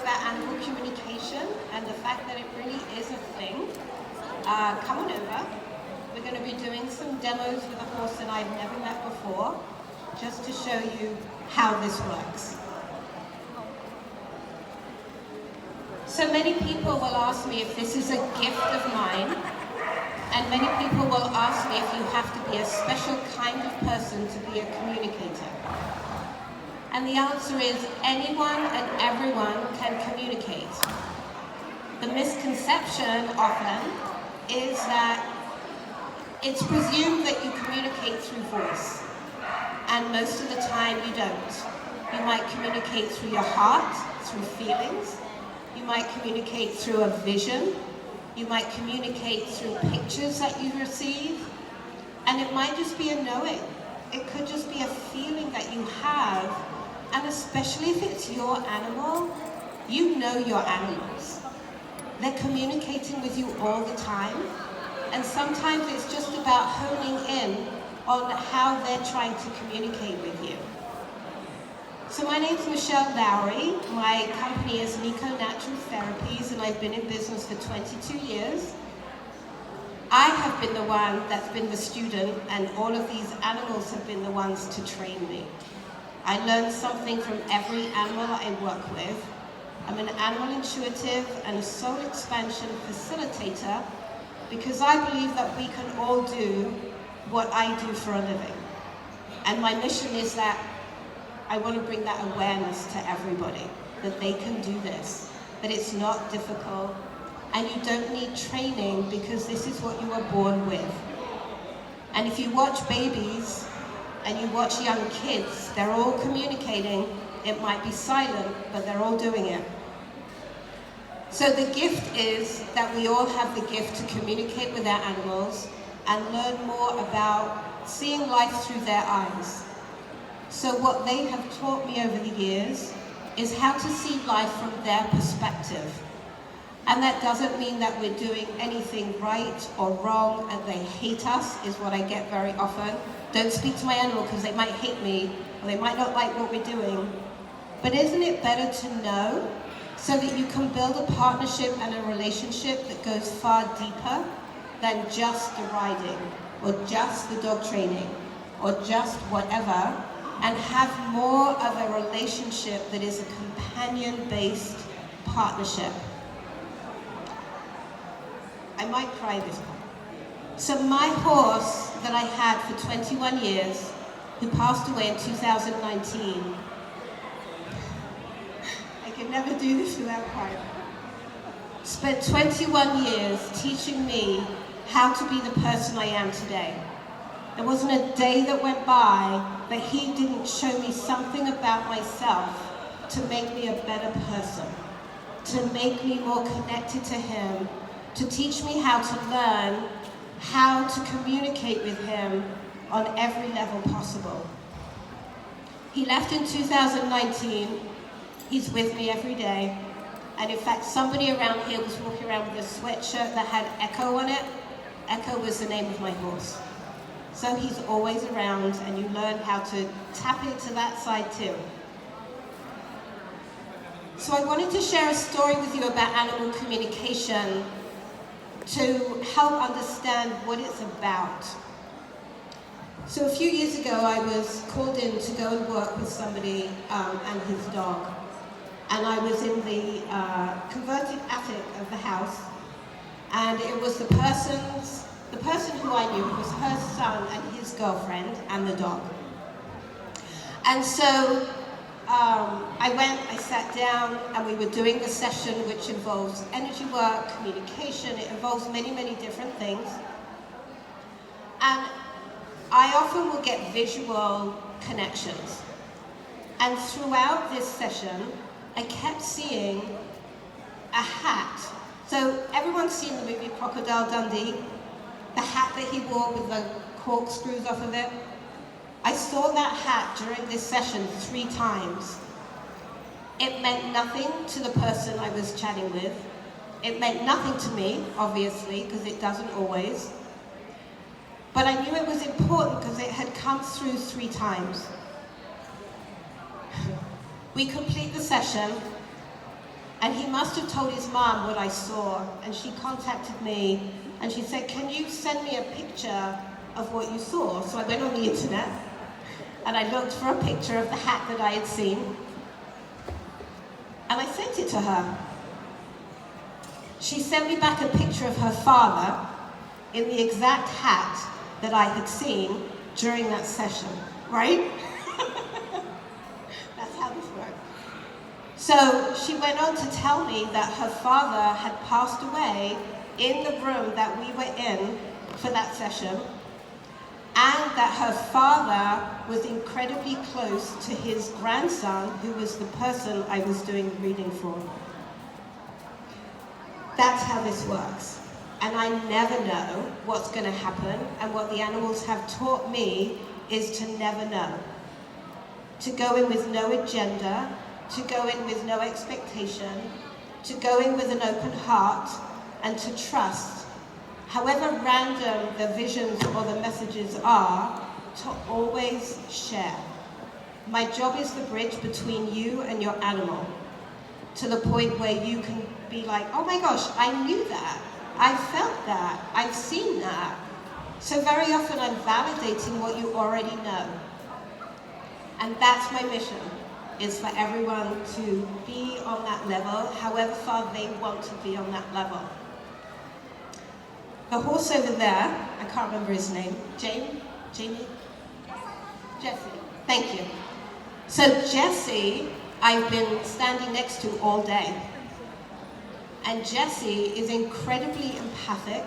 about animal communication and the fact that it really is a thing, come on over. We're going to be doing some demos with a horse that I've never met before, just to show you how this works. So many people will ask me if this is a gift of mine, and many people will ask me if you have to be a special kind of person to be a communicator. And the answer is anyone and everyone can communicate. The misconception often is that it's presumed that you communicate through voice, and most of the time you don't. You might communicate through your heart, through feelings. You might communicate through a vision. You might communicate through pictures that you receive. And it might just be a knowing. It could just be a feeling that you have. And especially if it's your animal, you know your animals. They're communicating with you all the time. And sometimes it's just about honing in on how they're trying to communicate with you. So my name's Michelle Lowry. My company is Nico Natural Therapies, and I've been in business for 22 years. I have been the one that's been the student, and all of these animals have been the ones to train me. I learn something from every animal I work with. I'm an animal intuitive and a soul expansion facilitator because I believe that we can all do what I do for a living. And my mission is that I want to bring that awareness to everybody, that they can do this, that it's not difficult, and you don't need training because this is what you were born with. And if you watch babies and you watch young kids, they're all communicating. It might be silent, but they're all doing it. So the gift is that we all have the gift to communicate with our animals and learn more about seeing life through their eyes. So what they have taught me over the years is how to see life from their perspective. And that doesn't mean that we're doing anything right or wrong and they hate us, is what I get very often. Don't speak to my animal because they might hate me or they might not like what we're doing. But isn't it better to know so that you can build a partnership and a relationship that goes far deeper than just the riding or just the dog training or just whatever, and have more of a relationship that is a companion-based partnership. I might cry this time. So my horse that I had for 21 years, who passed away in 2019, I can never do this without crying, spent 21 years teaching me how to be the person I am today. There wasn't a day that went by that he didn't show me something about myself to make me a better person, to make me more connected to him, to teach me how to learn how to communicate with him on every level possible. He left in 2019. He's with me every day. And in fact, somebody around here was walking around with a sweatshirt that had Echo on it. Echo was the name of my horse. So he's always around, and you learn how to tap into that side too. So I wanted to share a story with you about animal communication to help understand what it's about. So a few years ago, I was called in to go and work with somebody and his dog. And I was in the converted attic of the house, and it was the person who I knew, it was her son and his girlfriend and the dog. And so I sat down, and we were doing the session, which involves energy work, communication. It involves many, many different things. And I often will get visual connections. And throughout this session, I kept seeing a hat. So everyone's seen the movie Crocodile Dundee, the hat that he wore with the corkscrews off of it. I saw that hat during this session 3 times. It meant nothing to the person I was chatting with. It meant nothing to me, obviously, because it doesn't always. But I knew it was important because it had come through 3 times. We complete the session, And he must have told his mom what I saw, and she contacted me, and she said, can you send me a picture of what you saw? So I went on the internet, and I looked for a picture of the hat that I had seen, and I sent it to her. She sent me back a picture of her father in the exact hat that I had seen during that session, right? That's how this works. So she went on to tell me that her father had passed away in the room that we were in for that session, and that her father was incredibly close to his grandson, who was the person I was doing the reading for. That's how this works. And I never know what's going to happen, and what the animals have taught me is to never know. To go in with no agenda, to go in with no expectation, to go in with an open heart, and to trust, however random the visions or the messages are, to always share. My job is the bridge between you and your animal, to the point where you can be like, oh my gosh, I knew that, I felt that, I've seen that. So very often I'm validating what you already know. And that's my mission, is for everyone to be on that level, however far they want to be on that level. The horse over there, I can't remember his name, Jamie? Jesse, thank you. So Jesse, I've been standing next to all day. And Jesse is incredibly empathic,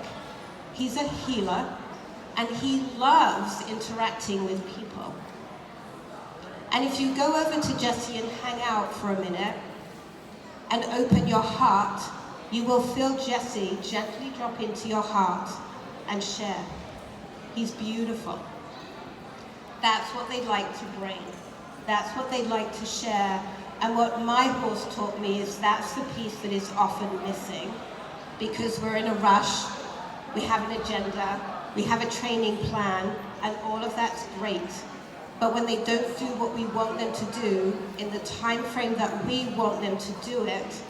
he's a healer, and he loves interacting with people. And if you go over to Jesse and hang out for a minute and open your heart, you will feel Jesse gently drop into your heart and share. He's beautiful. That's what they like to bring. That's what they like to share. And what my horse taught me is that's the piece that is often missing, because we're in a rush, we have an agenda, we have a training plan, and all of that's great. But when they don't do what we want them to do in the time frame that we want them to do it,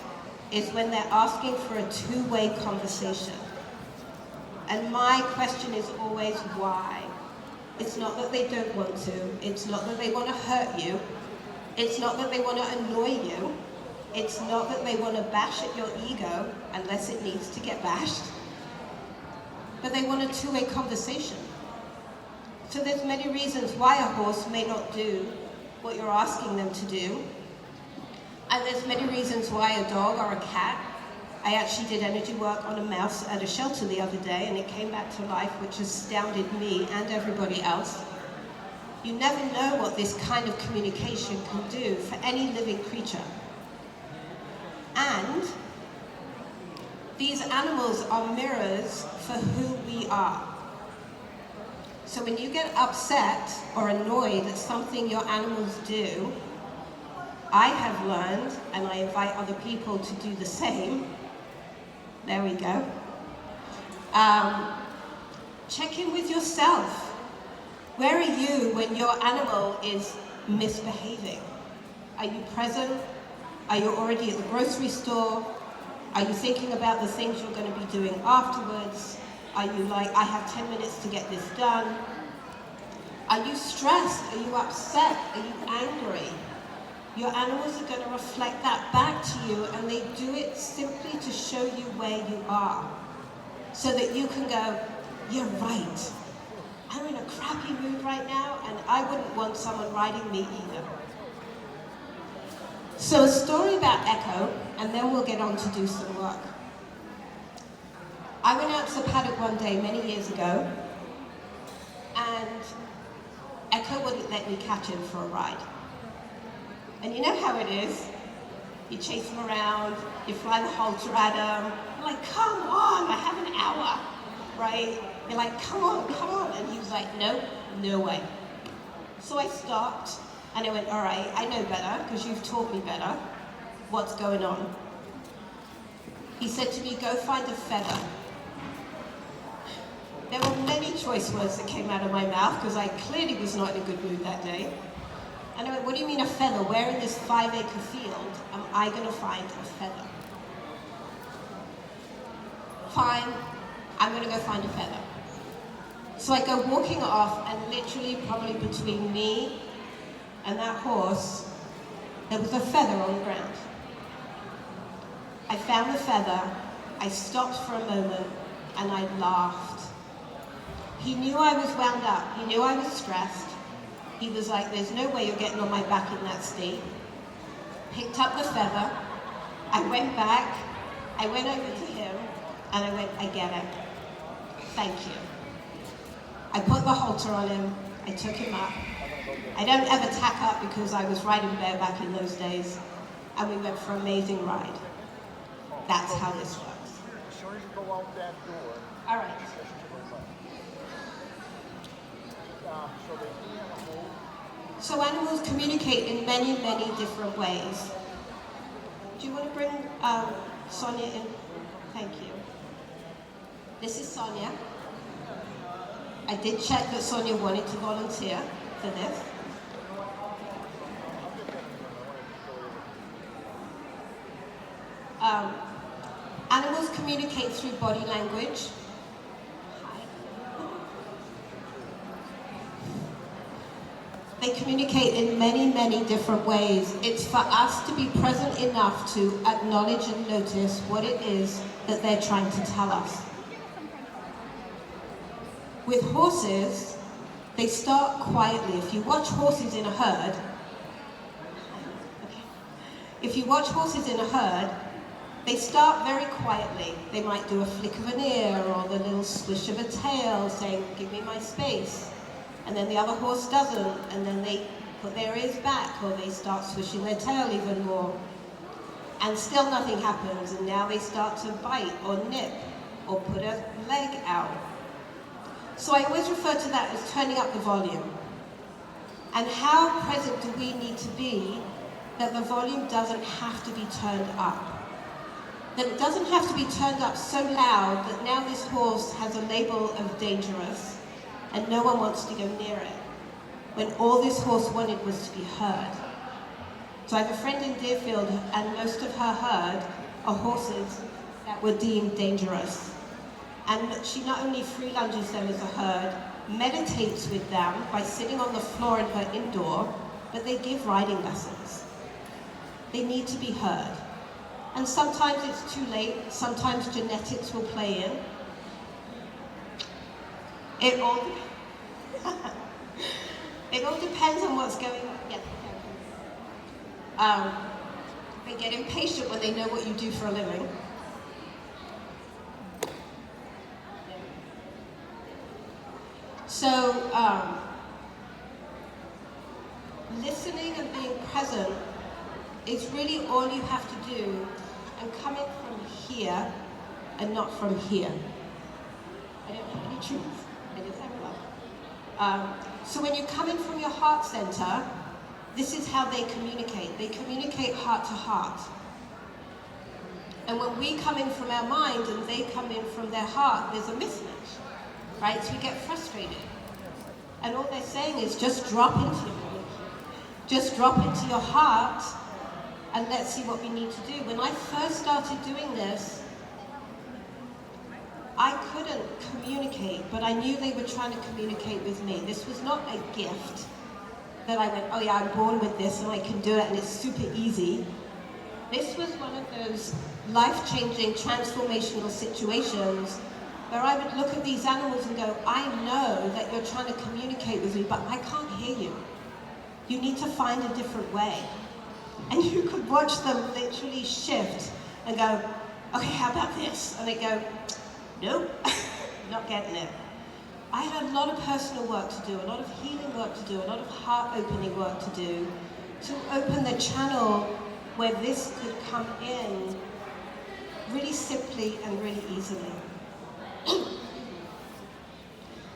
is when they're asking for a two-way conversation. And my question is always why. It's not that they don't want to, it's not that they want to hurt you, it's not that they want to annoy you, it's not that they want to bash at your ego, unless it needs to get bashed, but they want a two-way conversation. So there's many reasons why a horse may not do what you're asking them to do, and there's many reasons why a dog or a cat. I actually did energy work on a mouse at a shelter the other day, and it came back to life, which astounded me and everybody else. You never know what this kind of communication can do for any living creature. And these animals are mirrors for who we are. So when you get upset or annoyed at something your animals do, I have learned, and I invite other people to do the same. There we go. Check in with yourself. Where are you when your animal is misbehaving? Are you present? Are you already at the grocery store? Are you thinking about the things you're going to be doing afterwards? Are you like, I have 10 minutes to get this done? Are you stressed? Are you upset? Are you angry? Your animals are going to reflect that back to you, and they do it simply to show you where you are, so that you can go, you're right. I'm in a crappy mood right now, and I wouldn't want someone riding me either. So a story about Echo, and then we'll get on to do some work. I went out to the paddock one day many years ago, and Echo wouldn't let me catch him for a ride. And you know how it is. You chase him around, you fly the halter at him. You're like, come on, I have an hour, right? You're like, come on. And he was like, no, no way. So I stopped, and I went, all right, I know better, because you've taught me better. What's going on? He said to me, go find a feather. There were many choice words that came out of my mouth, because I clearly was not in a good mood that day. And I went, what do you mean a feather? Where in this 5-acre field am I going to find a feather? Fine, I'm going to go find a feather. So I go walking off, and literally probably between me and that horse, there was a feather on the ground. I found the feather, I stopped for a moment, and I laughed. He knew I was wound up, he knew I was stressed. He was like, there's no way you're getting on my back in that state. Picked up the feather, I went back, I went over to him, and I went, I get it. Thank you. I put the halter on him, I took him up. I don't ever tack up because I was riding bareback in those days, and we went for an amazing ride. That's how this works. As soon as you go out that door. All right. So animals communicate in many, many different ways. Do you want to bring Sonia in? Thank you. This is Sonia. I did check that Sonia wanted to volunteer for this. Animals communicate through body language. They communicate in many, many different ways. It's for us to be present enough to acknowledge and notice what it is that they're trying to tell us. With horses, they start quietly. If you watch horses in a herd, they start very quietly. They might do a flick of an ear or the little swish of a tail saying, give me my space. And then the other horse doesn't, and then they put their ears back, or they start swishing their tail even more. And still nothing happens, and now they start to bite or nip or put a leg out. So I always refer to that as turning up the volume. And how present do we need to be that the volume doesn't have to be turned up? That it doesn't have to be turned up so loud that now this horse has a label of dangerous, and no one wants to go near it, when all this horse wanted was to be heard. So I have a friend in Deerfield, and most of her herd are horses that were deemed dangerous. And she not only free lunges them as a herd, meditates with them by sitting on the floor in her indoor, but they give riding lessons. They need to be heard. And sometimes it's too late, sometimes genetics will play in. It all depends on what's going on. Yeah. They get impatient when they know what you do for a living. So, listening and being present is really all you have to do, and coming from here and not from here. I don't have any truth. I just have love. So when you're coming from your heart center, this is how they communicate. They communicate heart to heart. And when we come in from our mind and they come in from their heart, there's a mismatch, right? So we get frustrated. And all they're saying is just drop into your mind. Just drop into your heart and let's see what we need to do. When I first started doing this, I couldn't communicate, but I knew they were trying to communicate with me. This was not a gift that I went, oh yeah, I'm born with this and I can do it and it's super easy. This was one of those life-changing, transformational situations where I would look at these animals and go, I know that you're trying to communicate with me, but I can't hear you. You need to find a different way. And you could watch them literally shift and go, okay, how about this? And they go, nope, not getting it. I had a lot of personal work to do, a lot of healing work to do, a lot of heart-opening work to do, to open the channel where this could come in really simply and really easily.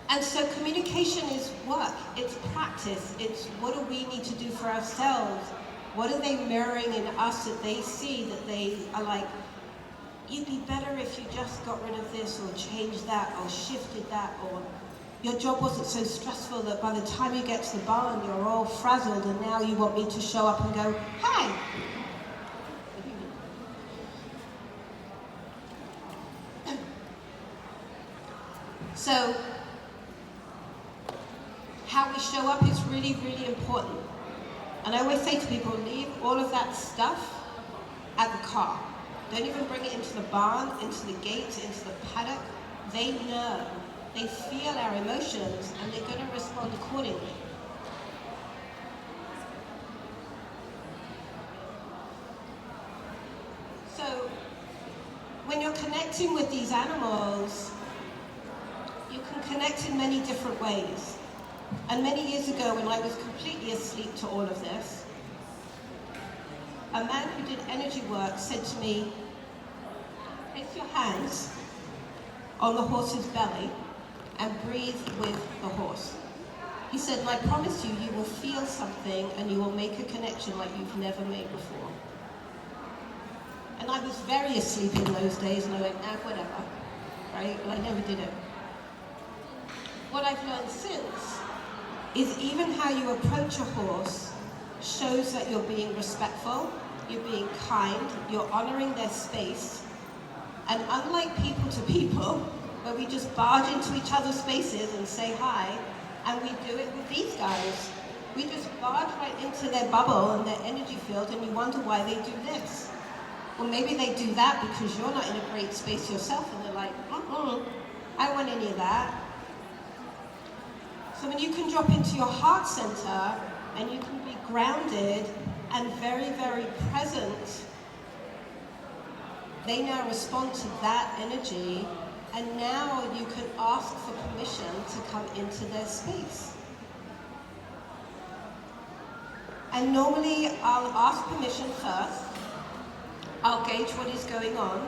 And so communication is work, it's practice, it's what do we need to do for ourselves? What are they mirroring in us that they see that they are like, you'd be better if you just got rid of this or changed that or shifted that, or your job wasn't so stressful that by the time you get to the barn, you're all frazzled, and now you want me to show up and go, hi. So, how we show up is really, really important. And I always say to people, leave all of that stuff at the car. Don't even bring it into the barn, into the gate, into the paddock. They know, they feel our emotions, and they're going to respond accordingly. So, when you're connecting with these animals, you can connect in many different ways. And many years ago, when I was completely asleep to all of this, a man who did energy work said to me, place your hands on the horse's belly and breathe with the horse. He said, and I promise you, you will feel something and you will make a connection like you've never made before. And I was very asleep in those days, and I went, nah, whatever, right? But I never did it. What I've learned since is even how you approach a horse shows that you're being respectful, you're being kind, you're honoring their space. And unlike people to people, where we just barge into each other's spaces and say hi, and we do it with these guys. We just barge right into their bubble and their energy field, and you wonder why they do this. Well, maybe they do that because you're not in a great space yourself, and they're like, I don't want any of that. So when you can drop into your heart center and you can be grounded and very, very present, they now respond to that energy, and now you can ask for permission to come into their space. And normally I'll ask permission first, I'll gauge what is going on,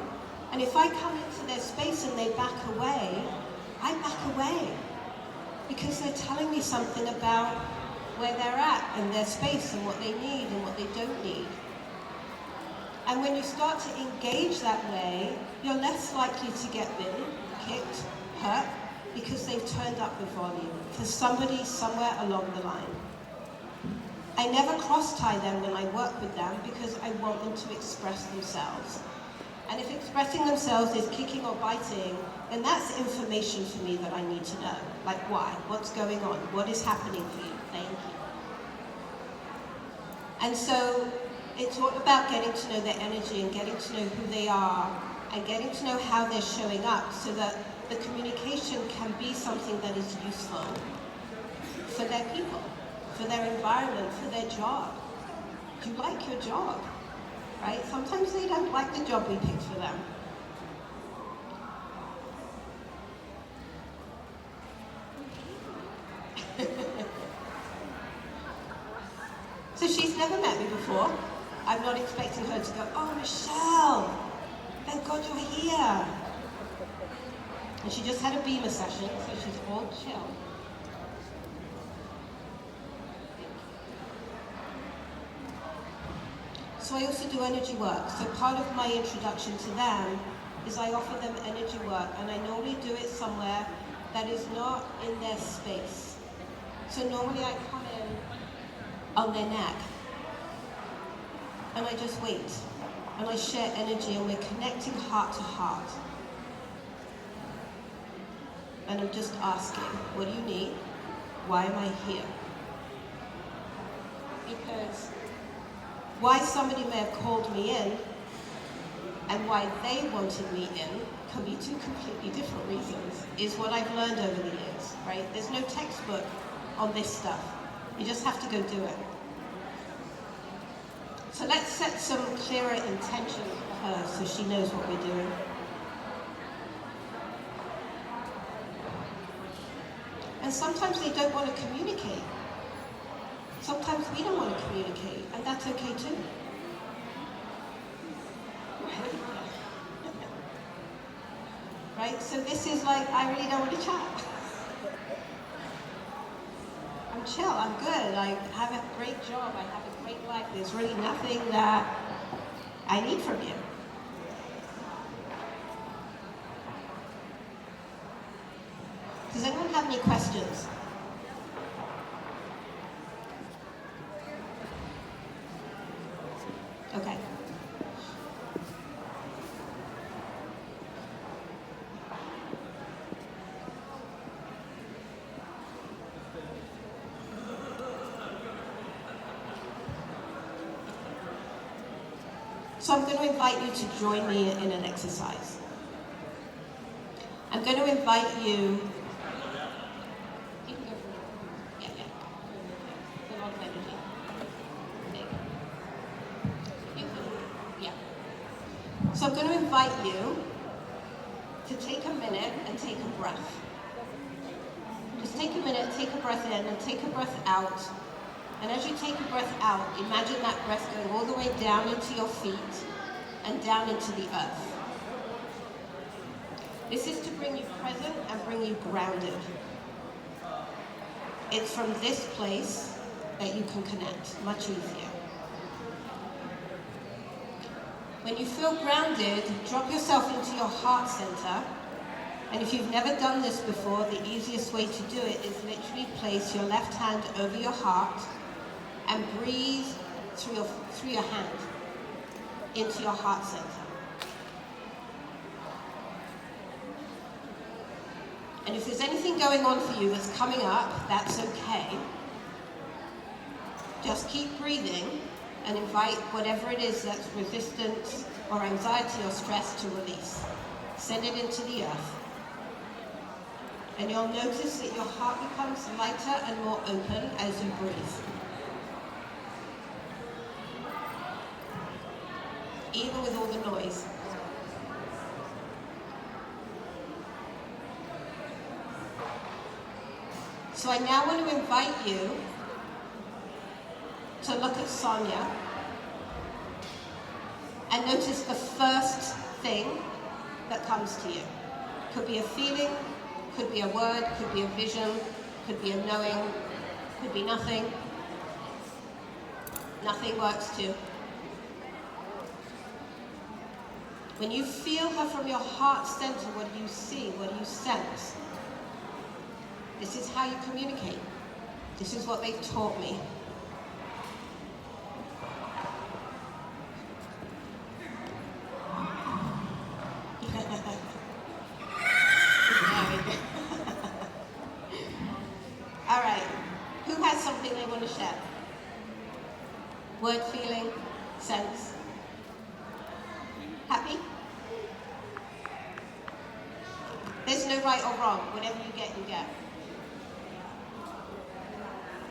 and if I come into their space and they back away, I back away. Because they're telling me something about where they're at and their space and what they need and what they don't need. And when you start to engage that way, you're less likely to get bitten, kicked, hurt, because they've turned up the volume for somebody somewhere along the line. I never cross-tie them when I work with them because I want them to express themselves. And if expressing themselves is kicking or biting, then that's information for me that I need to know. Like why? What's going on? What is happening for you? Thank you. And so it's all about getting to know their energy and getting to know who they are and getting to know how they're showing up so that the communication can be something that is useful for their people, for their environment, for their job. Do you like your job? Right? Sometimes they don't like the job we picked for them. So she's never met me before. I'm not expecting her to go, oh, Michelle, thank God you're here. And she just had a beamer session, so she's all chill. So I also do energy work. So part of my introduction to them is I offer them energy work, and I normally do it somewhere that is not in their space. So normally I come in on their neck, and I just wait, and I share energy, and we're connecting heart to heart. And I'm just asking, what do you need? Why am I here? Because why somebody may have called me in and why they wanted me in can be two completely different reasons, is what I've learned over the years, right? There's no textbook on this stuff. You just have to go do it. So let's set some clearer intentions for her so she knows what we're doing. And sometimes they don't want to communicate. Sometimes we don't want to communicate, and that's okay too. Right? So this is like, I really don't want to chat. I'm chill, I'm good, I have a great job, I have a great life, there's really nothing that I need from you. Does anyone have any questions? Okay. So I'm going to invite you to join me in an exercise. I'm going to invite you. You can go for it. Yeah. A lot of energy. Okay. You can, yeah. So I'm going to invite you to take a minute and take a breath. Just take a minute, take a breath in, and take a breath out. And as you take a breath out, imagine that breath going all the way down into your feet and down into the earth. This is to bring you present and bring you grounded. It's from this place that you can connect much easier. When you feel grounded, drop yourself into your heart center. And if you've never done this before, the easiest way to do it is literally place your left hand over your heart and breathe through your hand into your heart center. And if there's anything going on for you that's coming up, that's okay. Just keep breathing and invite whatever it is that's resistance or anxiety or stress to release. Send it into the earth. And you'll notice that your heart becomes lighter and more open as you breathe. Even with all the noise. So I now want to invite you to look at Sonia and notice the first thing that comes to you. Could be a feeling, could be a word, could be a vision, could be a knowing, could be nothing. Nothing works too. When you feel her from your heart center, what do you see? What do you sense? This is how you communicate. This is what they've taught me. All right. Who has something they want to share? Word, feeling, sense. Happy? There's no right or wrong. Whatever you get, you get.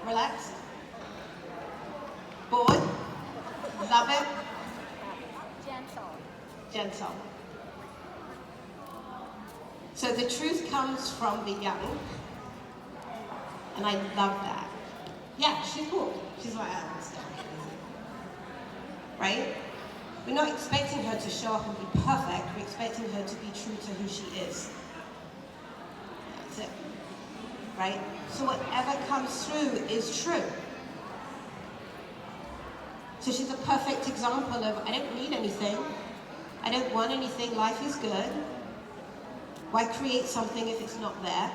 Relaxed? Bored? Love it? Gentle. So the truth comes from the young. And I love that. Yeah, she's cool. She's like, I understand. Right? We're not expecting her to show up and be perfect. We're expecting her to be true to who she is. That's it. Right? So whatever comes through is true. So she's a perfect example of, I don't need anything. I don't want anything. Life is good. Why create something if it's not there?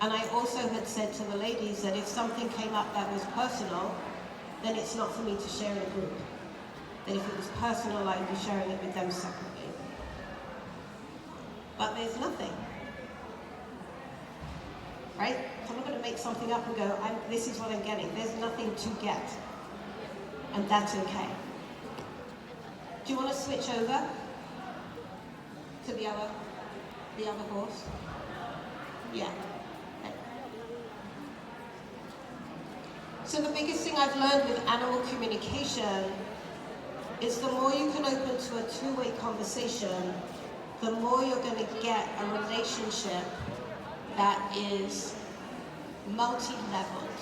And I also had said to the ladies that if something came up that was personal, then it's not for me to share in a group. That if it was personal, I'd be sharing it with them separately. But there's nothing. Right? So I'm not going to make something up and go, this is what I'm getting. There's nothing to get. And that's okay. Do you want to switch over to the other horse? Yeah. Okay. So the biggest thing I've learned with animal communication is the more you can open to a two-way conversation, the more you're going to get a relationship that is multi-leveled.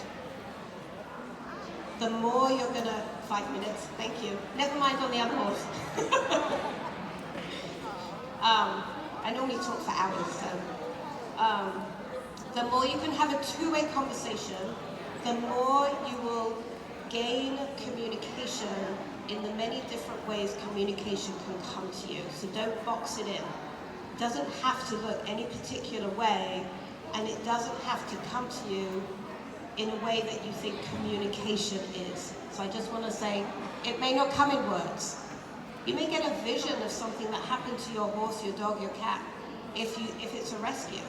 The more you're going to, 5 minutes, thank you. Never mind on the other horse. I normally talk for hours, so. The more you can have a two-way conversation, the more you will gain communication in the many different ways communication can come to you. So don't box it in. doesn't have to look any particular way, and it doesn't have to come to you in a way that you think communication is. So I just want to say, it may not come in words. You may get a vision of something that happened to your horse, your dog, your cat, if it's a rescue.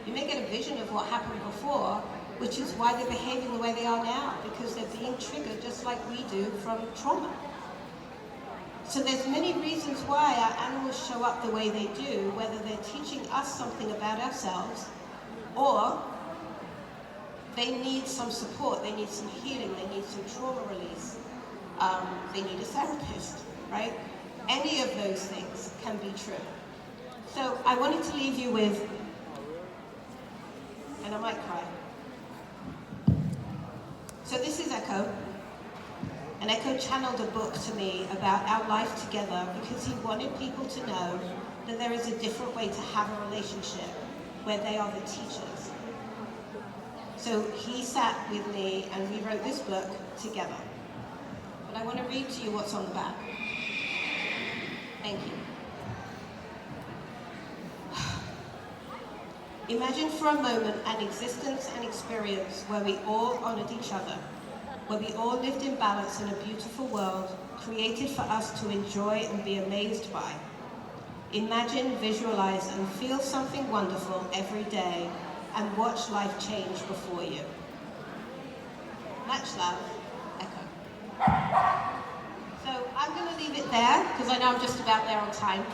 You may get a vision of what happened before, which is why they're behaving the way they are now, because they're being triggered just like we do from trauma. So there's many reasons why our animals show up the way they do, whether they're teaching us something about ourselves, or they need some support, they need some healing, they need some trauma release, they need a therapist, right? Any of those things can be true. So I wanted to leave you with, and I might cry. So this is Echo, and Echo channeled a book to me about our life together because he wanted people to know that there is a different way to have a relationship where they are the teachers. So he sat with me and we wrote this book together. But I want to read to you what's on the back. Thank you. Imagine for a moment an existence and experience where we all honored each other, where we all lived in balance in a beautiful world created for us to enjoy and be amazed by. Imagine, visualize, and feel something wonderful every day and watch life change before you. Much love, Echo. So I'm going to leave it there because I know I'm just about there on time.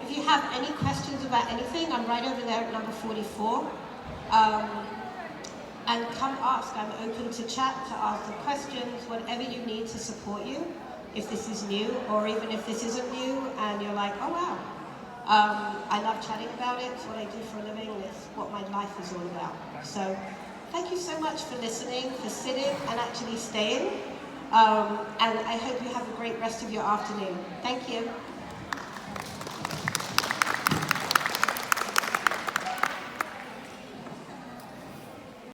If you have any questions about anything, I'm right over there at number 44. And come ask. I'm open to chat, to ask the questions, whatever you need to support you, if this is new, or even if this isn't new and you're like, oh wow. I love chatting about it. It's what I do for a living. It's what my life is all about. So thank you so much for listening, for sitting and actually staying. And I hope you have a great rest of your afternoon. Thank you.